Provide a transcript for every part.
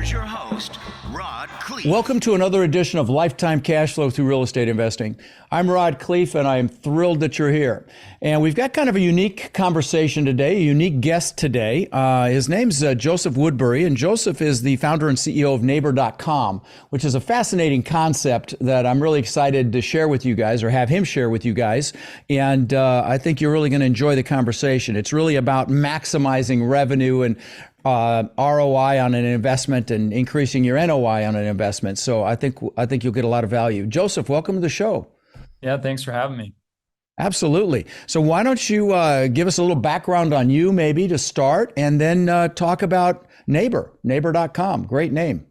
here's your host, Rod Khleif. Welcome to another edition of Lifetime Cash Flow Through Real Estate Investing. I'm Rod Khleif, and I am thrilled that you're here. And we've got kind of a unique conversation today, a unique guest today. His name's Joseph Woodbury, and Joseph is the founder and CEO of Neighbor.com, which is a fascinating concept that I'm really excited to share with you guys, or have him share with you guys. And I think you're really going to enjoy the conversation. It's really about maximizing revenue and ROI on an investment and increasing your NOI on an investment. So I think you'll get a lot of value. Joseph, welcome to the show. Yeah, thanks for having me. Absolutely. So why don't you give us a little background on you maybe to start, and then talk about Neighbor.com. Great name.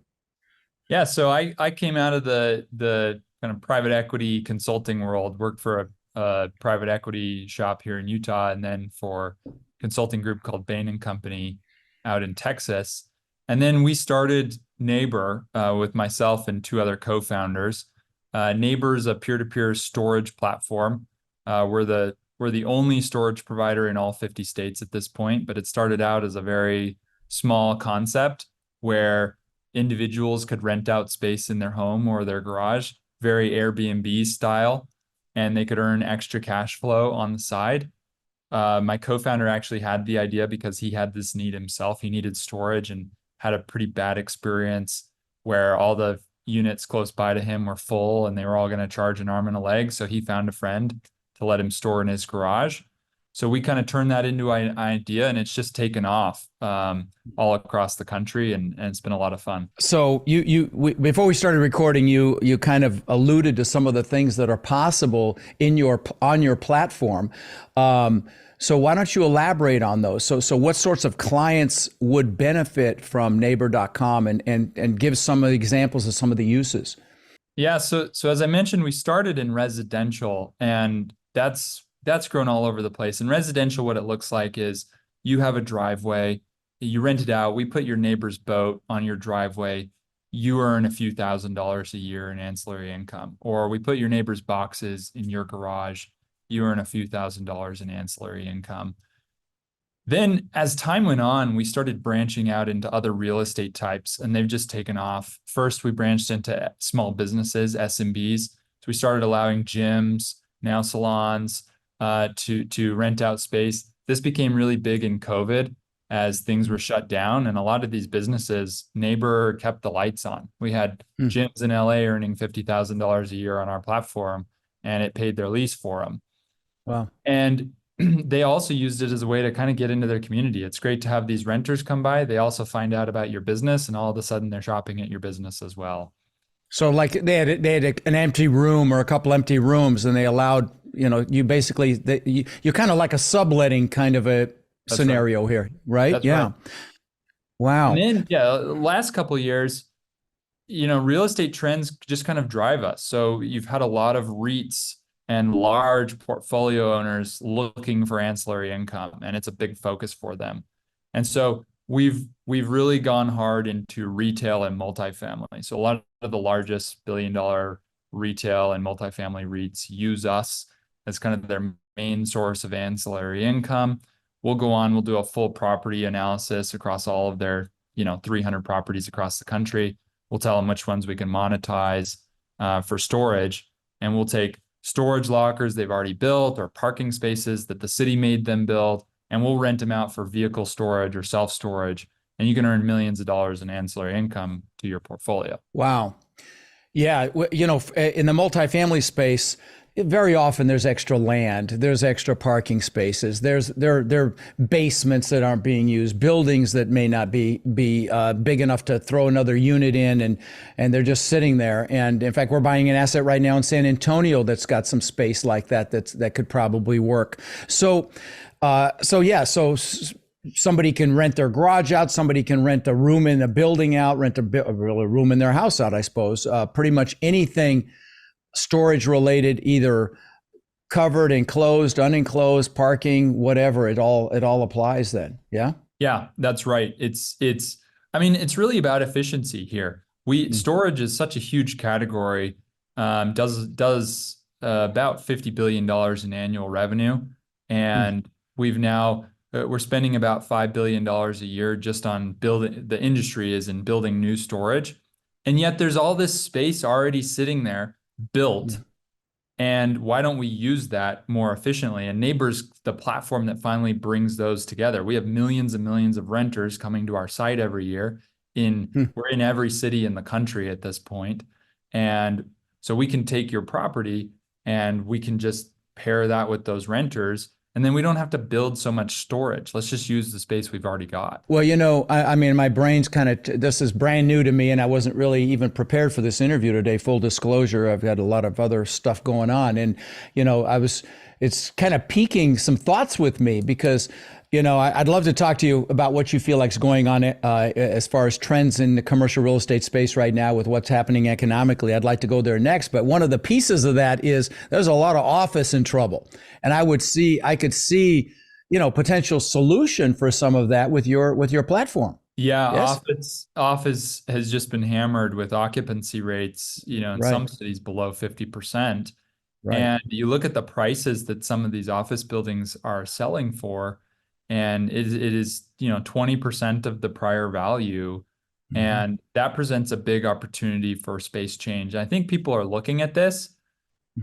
Yeah, so I came out of the kind of private equity consulting world, worked for a private equity shop here in Utah, and then for a consulting group called Bain & Company out in Texas. And then we started Neighbor with myself and two other co-founders. Neighbor is a peer-to-peer storage platform. We're the only storage provider in all 50 states at this point, but it started out as a very small concept where individuals could rent out space in their home or their garage, very Airbnb style, and they could earn extra cash flow on the side. My co-founder actually had the idea because he had this need himself. He needed storage and had a pretty bad experience where all the units close by to him were full and they were all going to charge an arm and a leg. So he found a friend to let him store in his garage. So we kind of turned that into an idea, and it's just taken off all across the country, and it's been a lot of fun. So before we started recording, you kind of alluded to some of the things that are possible on your platform. So why don't you elaborate on those? So what sorts of clients would benefit from Neighbor.com, and give some of the examples of some of the uses? Yeah, so as I mentioned, we started in residential, and that's grown all over the place. In residential, what it looks like is you have a driveway, you rent it out, we put your neighbor's boat on your driveway, you earn a few $1,000s a year in ancillary income. Or we put your neighbor's boxes in your garage, you earn a few $1,000s in ancillary income. Then as time went on, we started branching out into other real estate types, and they've just taken off. First, we branched into small businesses, SMBs. So we started allowing gyms, nail salons, to rent out space. This became really big in COVID as things were shut down, and a lot of these businesses, Neighbor kept the lights on. We had gyms in LA earning $50,000 a year on our platform, and it paid their lease for them. Wow. And they also used it as a way to kind of get into their community. It's great to have these renters come by. They also find out about your business, and all of a sudden they're shopping at your business as well. So like they had an empty room or a couple empty rooms, and they allowed, you basically, you're kind of like a subletting kind of a scenario here, right? That's yeah. Right. Wow. And then, last couple of years, real estate trends just kind of drive us. So you've had a lot of REITs and large portfolio owners looking for ancillary income, and it's a big focus for them. And so we've really gone hard into retail and multifamily. So a lot of the largest billion-dollar retail and multifamily REITs use us as kind of their main source of ancillary income. We'll go on, we'll do a full property analysis across all of their 300 properties across the country. We'll tell them which ones we can monetize for storage, and we'll take storage lockers they've already built or parking spaces that the city made them build, and we'll rent them out for vehicle storage or self-storage, and you can earn millions of dollars in ancillary income to your portfolio. Wow. Yeah. In the multifamily space, very often there's extra land, there's extra parking spaces, there are basements that aren't being used, buildings that may not be big enough to throw another unit in, and they're just sitting there. And in fact, we're buying an asset right now in San Antonio that's got some space like that could probably work. So somebody can rent their garage out, somebody can rent a room in a building out, rent a room in their house out, I suppose. Pretty much anything storage related, either covered, enclosed, unenclosed, parking, whatever, it all applies then. Yeah. Yeah, that's right. It's really about efficiency here. Storage is such a huge category, does about $50 billion in annual revenue. And we've now we're spending about $5 billion a year just on building, the industry is in building new storage. And yet there's all this space already sitting there built. And why don't we use that more efficiently? And Neighbors, the platform that finally brings those together. We have millions and millions of renters coming to our site every year. We're in every city in the country at this point. And so we can take your property and we can just pair that with those renters. And then we don't have to build so much storage. Let's just use the space we've already got. Well, I mean, my brain's kind of, this is brand new to me, and I wasn't really even prepared for this interview today. Full disclosure, I've got a lot of other stuff going on. And, it's kind of piquing some thoughts with me because, I'd love to talk to you about what you feel like is going on as far as trends in the commercial real estate space right now with what's happening economically. I'd like to go there next. But one of the pieces of that is there's a lot of office in trouble. And I could see, potential solution for some of that with your platform. Yeah, Yes? office has just been hammered with occupancy rates, in Right. some cities below 50%. Right. And you look at the prices that some of these office buildings are selling for, and it is, 20% of the prior value. Mm-hmm. And that presents a big opportunity for space change. I think people are looking at this.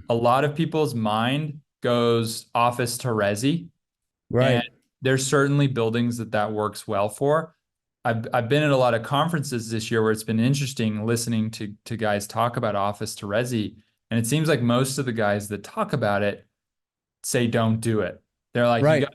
A lot of people's mind goes office to resi, and Right. there's certainly buildings that works well for. I've been at a lot of conferences this year where it's been interesting listening to guys talk about office to resi, and it seems like most of the guys that talk about it say don't do it. They're like, Right.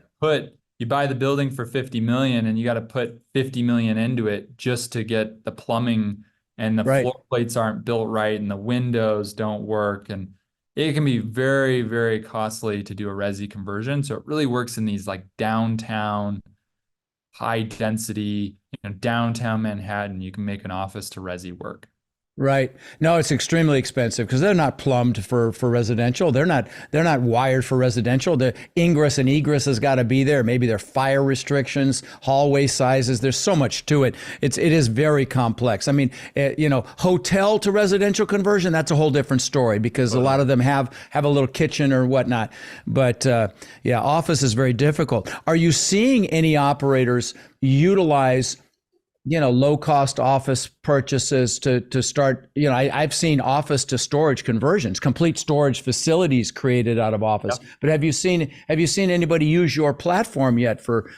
you buy the building for 50 million and you got to put 50 million into it just to get the plumbing, and the Right. floor plates aren't built right and the windows don't work, and it can be very, very costly to do a resi conversion. So it really works in these like downtown, high density, downtown Manhattan. You can make an office to resi work. Right. No, it's extremely expensive because they're not plumbed for residential. They're not wired for residential. The ingress and egress has got to be there. Maybe there are fire restrictions, hallway sizes. There's so much to it. It is very complex. I mean, hotel to residential conversion, that's a whole different story because a lot of them have a little kitchen or whatnot. But yeah, office is very difficult. Are you seeing any operators utilize low cost office purchases to start, I've seen office to storage conversions, complete storage facilities created out of office. Yep. But have you seen anybody use your platform yet for,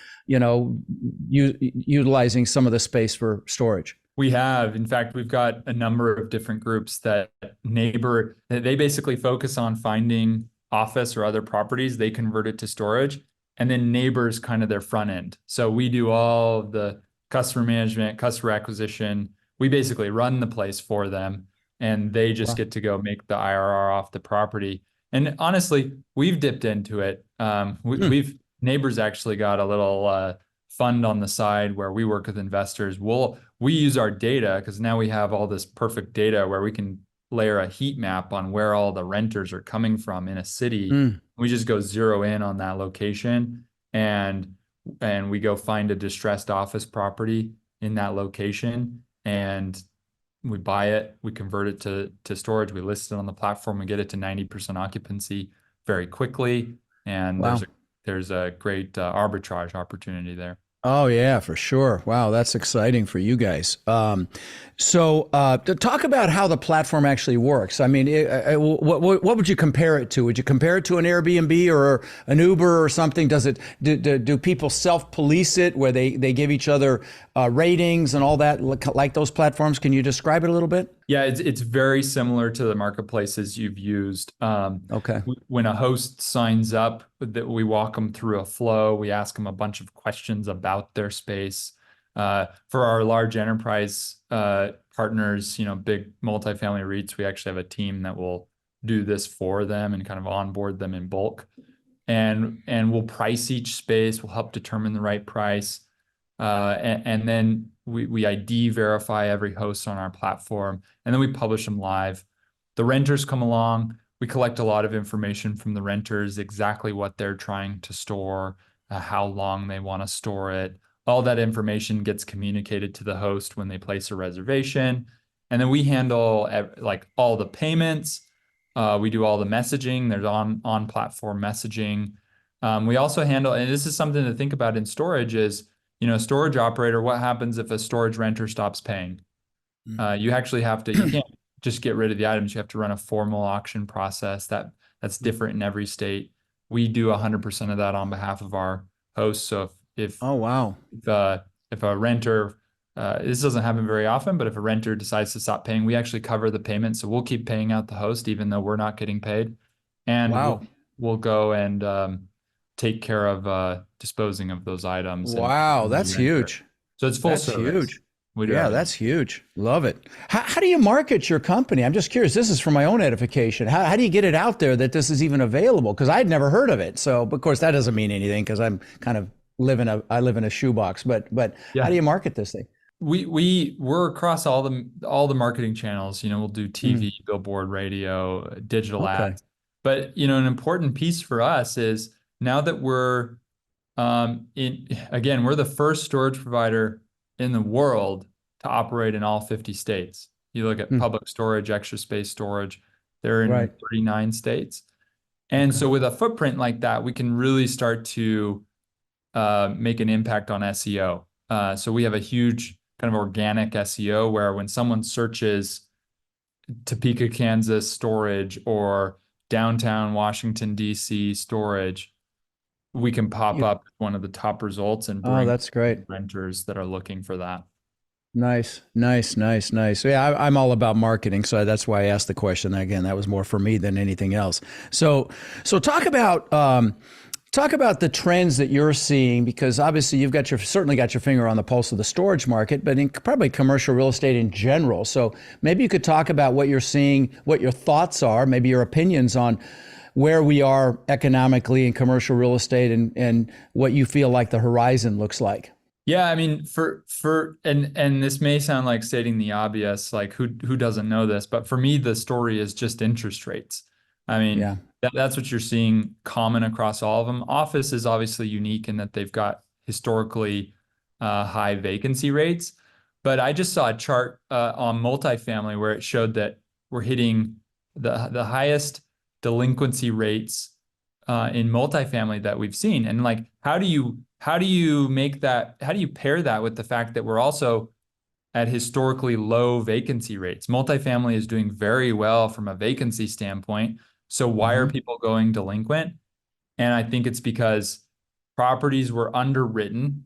utilizing some of the space for storage? We have. In fact, we've got a number of different groups that they basically focus on finding office or other properties. They convert it to storage, and then Neighbors kind of their front end. So we do all of the customer management, customer acquisition. We basically run the place for them, and they just get to go make the IRR off the property. And honestly, we've dipped into it. We've Neighbors actually got a little fund on the side where we work with investors. We use our data because now we have all this perfect data where we can layer a heat map on where all the renters are coming from in a city. We just go zero in on that location, and we go find a distressed office property in that location, and we buy it, we convert it to storage, we list it on the platform, we get it to 90% occupancy very quickly, and Wow. there's a great arbitrage opportunity there. Oh yeah, for sure. Wow, that's exciting for you guys. So to talk about how the platform actually works. I mean, what would you compare it to? Would you compare it to an Airbnb or an Uber or something? Do people self-police it where they give each other ratings and all that like those platforms? Can you describe it a little bit? Yeah, it's very similar to the marketplaces you've used. Okay. When a host signs up, that we walk them through a flow. We ask them a bunch of questions about their space. For our large enterprise partners, big multifamily REITs, we actually have a team that will do this for them and kind of onboard them in bulk. And we'll price each space. We'll help determine the right price. And then we ID verify every host on our platform, and then we publish them live. The renters come along. We collect a lot of information from the renters, exactly what they're trying to store, how long they want to store it. All that information gets communicated to the host when they place a reservation. And then we handle like all the payments. We do all the messaging. There's on-platform messaging. We also handle, and this is something to think about in storage is, storage operator, what happens if a storage renter stops paying? You actually have to, you can't just get rid of the items. You have to run a formal auction process that's different in every state. We do 100% of that on behalf of our hosts. So if Oh, wow. if a renter, this doesn't happen very often, but if a renter decides to stop paying, we actually cover the payment. So we'll keep paying out the host even though we're not getting paid, and Wow. we'll go and take care of disposing of those items and Wow, the that's renter. huge. So it's full That's service. huge. We do Yeah, everything. that's huge. Love it. How do you market your company? I'm just curious. This is for my own edification. How do you get it out there that this is even available? Because I'd never heard of it. So, of course, that doesn't mean anything because I'm kind of I live in a shoebox. But how do Yeah. you market this thing? We're across all the marketing channels. We'll do Mm, TV, billboard, radio, digital okay. ads. But an important piece for us is now that we're we're the first storage provider in the world to operate in all 50 states. You look at Mm, public storage, extra space storage, they're in right. 39 states. And Okay. so with a footprint like that, we can really start to make an impact on SEO. So we have a huge kind of organic SEO where when someone searches Topeka, Kansas storage or downtown Washington, D.C. storage, we can pop You, up one of the top results and oh, bring that's great. renters that are looking for that. Nice, nice, nice, nice. Yeah, I'm all about marketing, so that's why I asked the question. Again, that was more for me than anything else. So talk about the trends that you're seeing, because obviously you've certainly got your finger on the pulse of the storage market, but in probably commercial real estate in general. So maybe you could talk about what you're seeing, what your thoughts are, maybe your opinions on where we are economically in commercial real estate and what you feel like the horizon looks like. Yeah, I mean, and this may sound like stating the obvious, like who doesn't know this, but for me, the story is just interest rates. I mean, Yeah. that's what you're seeing common across all of them. Office is obviously unique in that they've got historically high vacancy rates, but I just saw a chart on multifamily where it showed that we're hitting the highest delinquency rates in multifamily that we've seen. And like, how do you make that? How do you pair that with the fact that we're also at historically low vacancy rates? Multifamily is doing very well from a vacancy standpoint. So why are Hmm. people going delinquent? And I think it's because properties were underwritten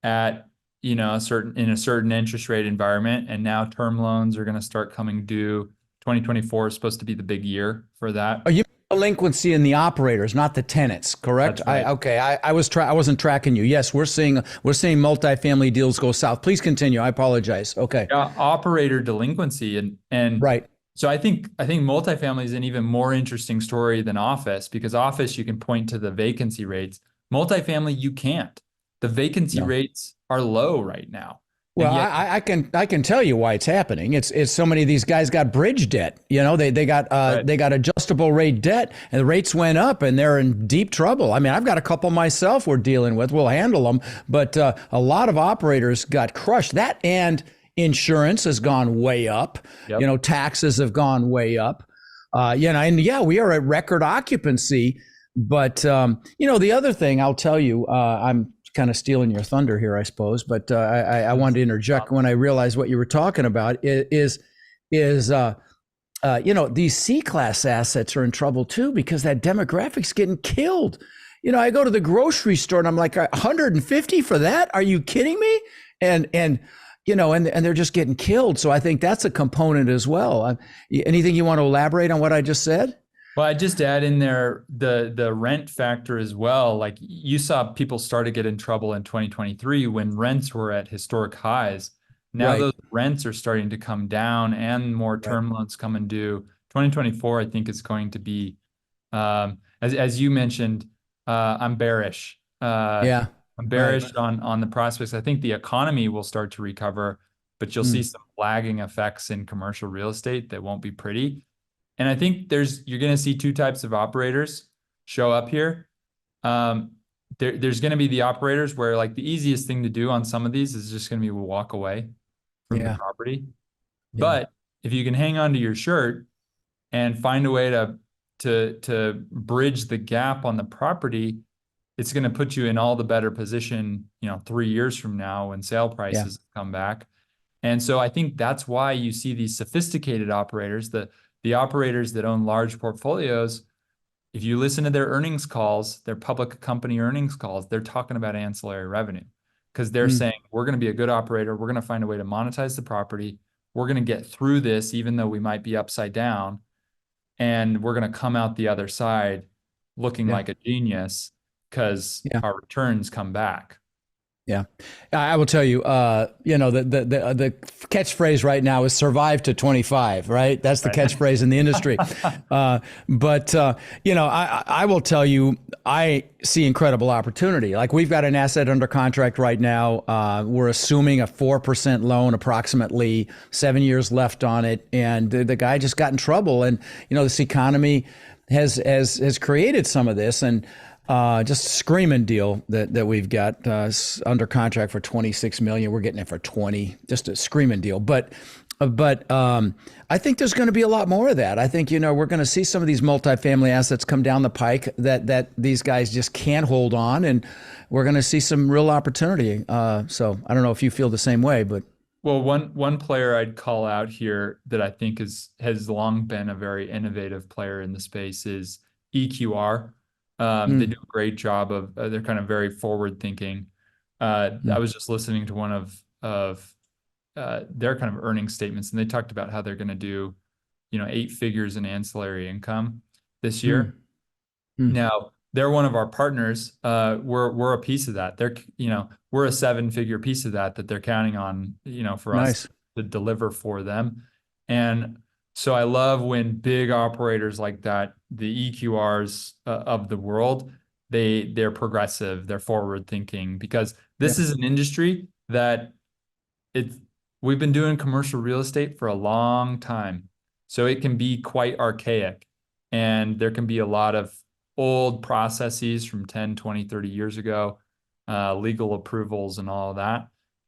at a certain interest rate environment, and now term loans are going to start coming due. 2024 is supposed to be the big year for that. Oh, you delinquency in the operators, not the tenants, correct? That's right. I wasn't tracking you. Yes, we're seeing multifamily deals go south. Please continue. I apologize. Okay. Operator delinquency and Right. so I think multifamily is an even more interesting story than office, because office you can point to the vacancy rates. Multifamily you can't. The vacancy No. rates are low right now. Well, And yet I can tell you why it's happening. It's so many of these guys got bridge debt. right. They got adjustable rate debt, and the rates went up, and they're in deep trouble. I mean, I've got a couple myself we're dealing with. We'll handle them, but a lot of operators got crushed. That and insurance has gone way up. Yep. Taxes have gone way up. And yeah, we are at record occupancy. But the other thing I'll tell you, I'm kind of stealing your thunder here, I suppose. But I wanted to interject when I realized what you were talking about is these C-class assets are in trouble too, because that demographic's getting killed. I go to the grocery store and I'm like, 150 for that? Are you kidding me? And they're just getting killed. So I think that's a component as well. Anything you want to elaborate on what I just said? Well, I just add in there the rent factor as well. Like you saw people start to get in trouble in 2023 when rents were at historic highs. Now Right. those rents are starting to come down and more Right. term loans coming due. 2024, I think is going to be, as you mentioned, I'm bearish. Yeah. I'm Right. bearish on the prospects. I think the economy will start to recover, but you'll see Mm. some lagging effects in commercial real estate that won't be pretty. And I think you're going to see two types of operators show up here. There's going to be the operators where like the easiest thing to do on some of these is just going to be walk away from the Yeah. property. Yeah. But if you can hang on to your shirt and find a way to bridge the gap on the property, it's going to put you in all the better position, 3 years from now when sale Yeah. prices come back. And so I think that's why you see these sophisticated operators, the operators that own large portfolios. If you listen to their earnings calls, their public company earnings calls, they're talking about ancillary revenue because they're Mm. saying, we're going to be a good operator. We're going to find a way to monetize the property. We're going to get through this, even though we might be upside down. And we're going to come out the other side looking Yeah. like a genius because Yeah. our returns come back. Yeah, I will tell you. The catchphrase right now is "survive to 25." Right, that's the Right. catchphrase in the industry. I will tell you, I see incredible opportunity. Like we've got an asset under contract right now. We're assuming a 4% loan, approximately 7 years left on it, and the guy just got in trouble. And this economy has created some of this and. Just a screaming deal that we've got under contract for 26 million. We're getting it for 20. Just a screaming deal. But I think there's going to be a lot more of that. I think we're going to see some of these multifamily assets come down the pike that these guys just can't hold on, and we're going to see some real opportunity. So I don't know if you feel the same way, but. Well, one player I'd call out here that I think has long been a very innovative player in the space is EQR. They do a great job of they're kind of very forward thinking. I was just listening to one of their kind of earnings statements, and they talked about how they're going to do 8 figures in ancillary income this year. Now they're one of our partners. We're a piece of that. We're a 7-figure piece of that they're counting on for us to deliver for them. And so I love when big operators like that, the EQRs of the world, they're progressive, they're forward thinking, because this is an industry that we've been doing commercial real estate for a long time. So it can be quite archaic, and there can be a lot of old processes from 10, 20, 30 years ago, legal approvals and all of that.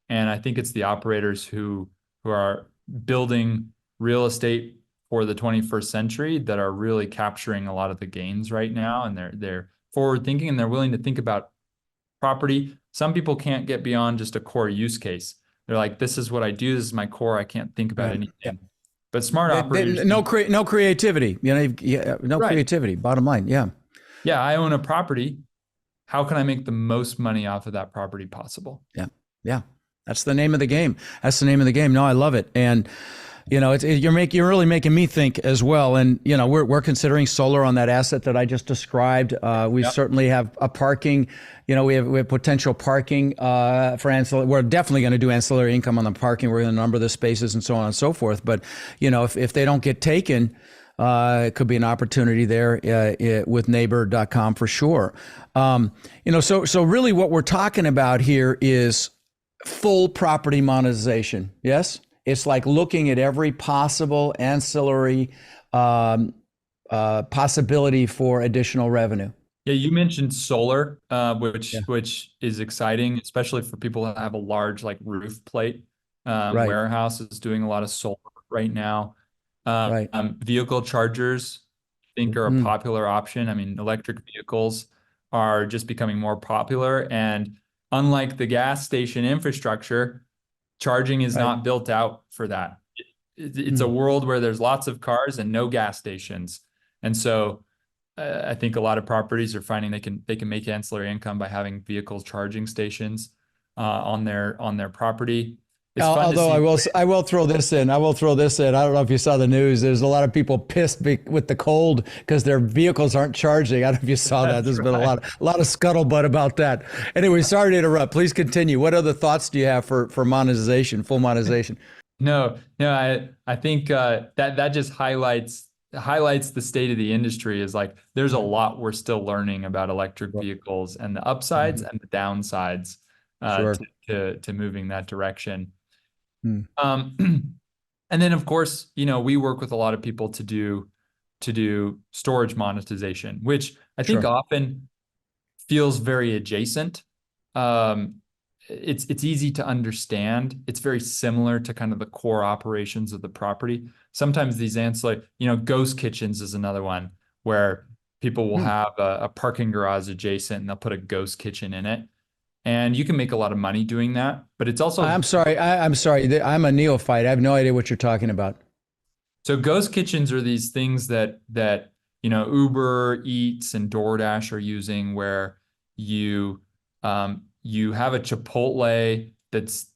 And I think it's the operators who are building real estate for the 21st century that are really capturing a lot of the gains right now. And they're forward thinking, and they're willing to think about property. Some people can't get beyond just a core use case. They're like, this is what I do. This is my core. I can't think about anything. Yeah. But smart operators. No creativity. No creativity. Bottom line. Yeah. Yeah. I own a property. How can I make the most money off of that property possible? Yeah. Yeah. That's the name of the game. That's the name of the game. No, I love it. And you're really making me think as well. And we're considering solar on that asset that I just described. We certainly have a parking. We have potential parking for ancillary. We're definitely going to do ancillary income on the parking. We're going to number the spaces and so on and so forth. But if they don't get taken, it could be an opportunity there with neighbor.com for sure. So really what we're talking about here is full property monetization. Yes. It's like looking at every possible ancillary possibility for additional revenue. Yeah, you mentioned solar, which is exciting, especially for people that have a large roof plate. Warehouse is doing a lot of solar right now. Vehicle chargers, I think, are a popular option. I mean, electric vehicles are just becoming more popular, and unlike the gas station infrastructure, charging is not built out for that. It's a world where there's lots of cars and no gas stations. And so I think a lot of properties are finding they can make ancillary income by having vehicle charging stations on their property. Although I will throw this in. I don't know if you saw the news. There's a lot of people pissed with the cold because their vehicles aren't charging. I don't know if you saw that. There's been a lot of scuttlebutt about that. Anyway, sorry to interrupt. Please continue. What other thoughts do you have for monetization, full monetization? No. I think that just highlights the state of the industry. Is there's a lot we're still learning about electric vehicles and the upsides and the downsides to moving that direction. And then of course, we work with a lot of people to do storage monetization, which I think often feels very adjacent. It's easy to understand. It's very similar to kind of the core operations of the property. Sometimes these ancillary, ghost kitchens is another one where People will have a parking garage adjacent and they'll put a ghost kitchen in it. And you can make a lot of money doing that, but it's also I'm sorry. I'm sorry. I'm a neophyte. I have no idea what you're talking about. so ghost kitchens are these things that Uber Eats and DoorDash are using where you you have a Chipotle that's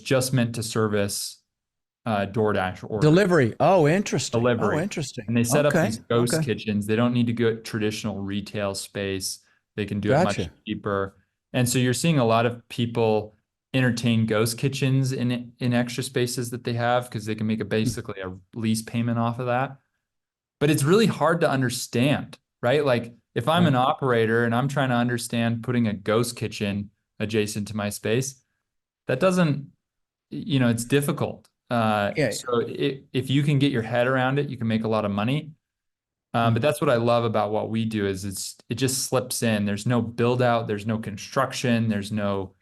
just meant to service DoorDash orders. Delivery. Oh, interesting. Oh, Delivery. interesting. And they set up Okay. these ghost Okay. kitchens. They don't need to go traditional retail space. They can do it much Gotcha. cheaper. And so you're seeing a lot of people entertain ghost kitchens in extra spaces that they have because they can make basically a lease payment off of that. But it's really hard to understand, right? Like if I'm Right. an operator and I'm trying to understand putting a ghost kitchen adjacent to my space, that doesn't, it's difficult. Yeah. So if you can get your head around it, you can make a lot of money. But that's what I love about what we do is it just slips in. There's no build out, there's no construction, there's no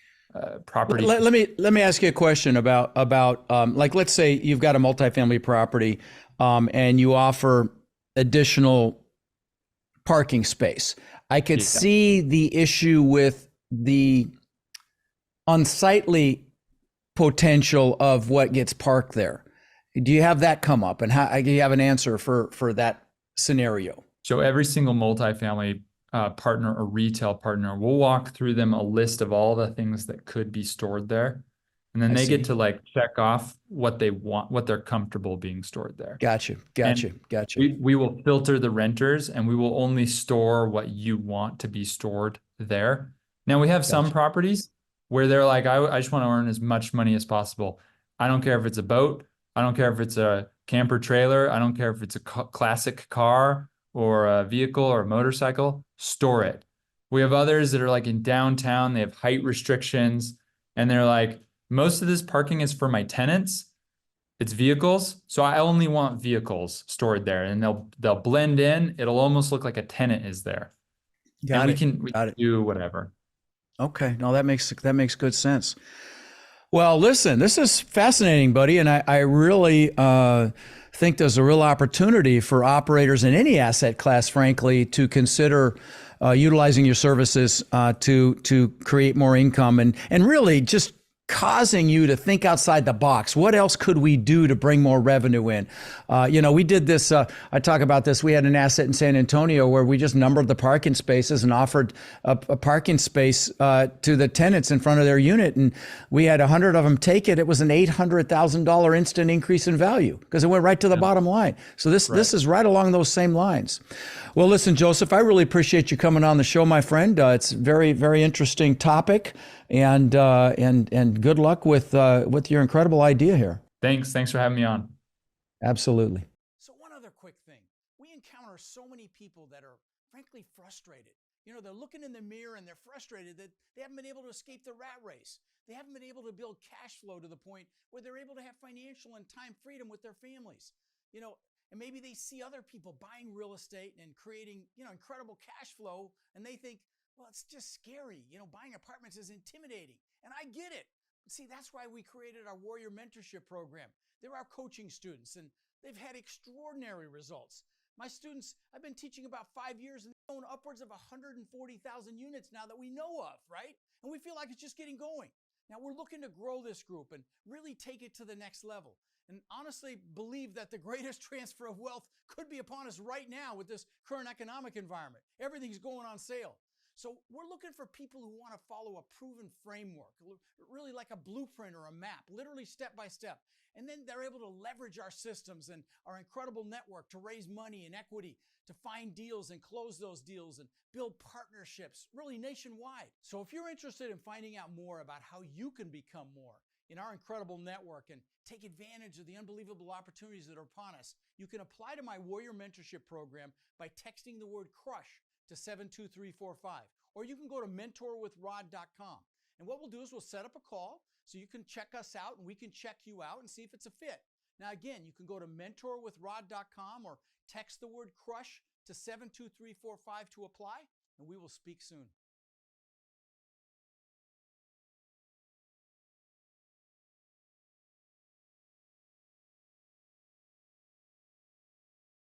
property. Let me ask you a question about like let's say you've got a multifamily property and you offer additional parking space. I could Yeah. see the issue with the unsightly potential of what gets parked there. Do you have that come up, and how do you have an answer for that scenario? So every single multifamily partner or retail partner, we'll walk through them a list of all the things that could be stored there. And then I they see. get to like check off what they want, what they're comfortable being stored there. Gotcha. And we will filter the renters and we will only store what you want to be stored there. Now we have some Gotcha. properties where they're like, I just want to earn as much money as possible. I don't care if it's a boat. I don't care if it's a camper trailer. I don't care if it's a classic car or a vehicle or a motorcycle. Store it. We have others that are like in downtown. They have height restrictions and they're like, most of this parking is for my tenants. It's vehicles, so I only want vehicles stored there, and they'll blend in. It'll almost look like a tenant is there, and Got we it. can Got it. do whatever. Okay. No, that makes good sense. Well, listen, this is fascinating, buddy, and I really think there's a real opportunity for operators in any asset class, frankly, to consider utilizing your services to create more income and really just causing you to think outside the box. What else could we do to bring more revenue in? We did this. I talk about this. We had an asset in San Antonio where we just numbered the parking spaces and offered a parking space to the tenants in front of their unit. And we had 100 of them take it. It was an $800,000 instant increase in value because it went right to the bottom line. So this is right along those same lines. Well, listen, Joseph, I really appreciate you coming on the show, my friend. It's a very, very interesting topic, and good luck with your incredible idea here. Thanks for having me on. Absolutely. So one other quick thing. We encounter so many people that are frankly frustrated. They're looking in the mirror and they're frustrated that they haven't been able to escape the rat race. They haven't been able to build cash flow to the point where they're able to have financial and time freedom with their families. And maybe they see other people buying real estate and creating, incredible cash flow, and they think, well, it's just scary. Buying apartments is intimidating. And I get it. See, that's why we created our Warrior Mentorship Program. They're our coaching students, and they've had extraordinary results. My students, I've been teaching about 5 years, and they own upwards of 140,000 units now that we know of, right? And we feel like it's just getting going. Now, we're looking to grow this group and really take it to the next level. And honestly believe that the greatest transfer of wealth could be upon us right now with this current economic environment. Everything's going on sale. So we're looking for people who want to follow a proven framework, really like a blueprint or a map, literally step by step. And then they're able to leverage our systems and our incredible network to raise money and equity, to find deals and close those deals and build partnerships, really nationwide. So if you're interested in finding out more about how you can become more in our incredible network and take advantage of the unbelievable opportunities that are upon us, you can apply to my Warrior Mentorship Program by texting the word CRUSH to 72345, or you can go to mentorwithrod.com. And what we'll do is we'll set up a call so you can check us out and we can check you out and see if it's a fit. Now, again, you can go to mentorwithrod.com or text the word CRUSH to 72345 to apply, and we will speak soon.